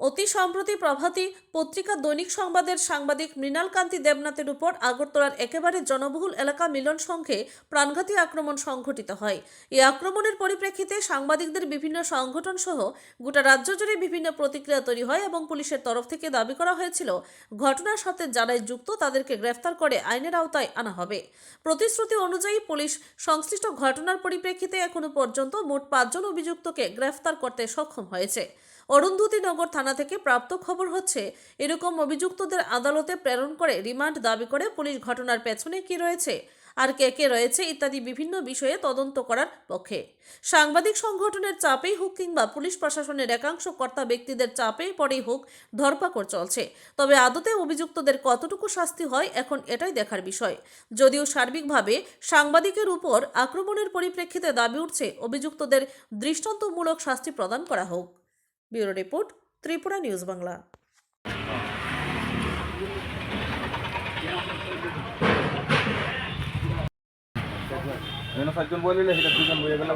অতি সম্প্রতি প্রভাতী পত্রিকা দৈনিক সংবাদের সাংবাদিক মৃণাল কান্তি দেবনাথের উপর আগরতলার একেবারে জনবহুল এলাকা মিলন সংঘে প্রাণঘাতী আক্রমণ সংঘটিত হয়। এই আক্রমণের পরিপ্রেক্ষিতে সাংবাদিকদের বিভিন্ন সংগঠন সহ গোটা রাজ্য জুড়ে বিভিন্ন প্রতিক্রিয়া তৈরি হয় এবং পুলিশের তরফ থেকে দাবি করা হয়েছিল ঘটনার সাথে যারাই যুক্ত তাদেরকে গ্রেফতার করে আইনের আওতায় আনা হবে। প্রতিশ্রুতি অনুযায়ী পুলিশ সংশ্লিষ্ট ঘটনার পরিপ্রেক্ষিতে এখনো পর্যন্ত মোট 5 জন অভিযুক্তকে গ্রেফতার করতে সক্ষম হয়েছে। অরুন্ধতী নগর থানা থেকে প্রাপ্ত খবর হচ্ছে, এরকম অভিযুক্তদের আদালতে প্রেরণ করে রিমান্ড দাবি করে পুলিশ ঘটনার পেছনে কি রয়েছে আর কে কে রয়েছে ইত্যাদি বিভিন্ন বিষয়ে তদন্ত করার পক্ষে। সাংবাদিক সংগঠনের চাপেই হোক কিংবা পুলিশ প্রশাসনের একাংশ কর্তা ব্যক্তিদের চাপেই পরেই হোক ধরপাকড় চলছে। তবে আদতে অভিযুক্তদের কতটুকু শাস্তি হয় এখন এটাই দেখার বিষয়। যদিও সার্বিকভাবে সাংবাদিকের উপর আক্রমণের পরিপ্রেক্ষিতে দাবি উঠছে অভিযুক্তদের দৃষ্টান্তমূলক শাস্তি প্রদান করা হোক। Bureau report, Tripura news Bangla. সাতজন বলিলে সেটা দুজন বইয়ে গেল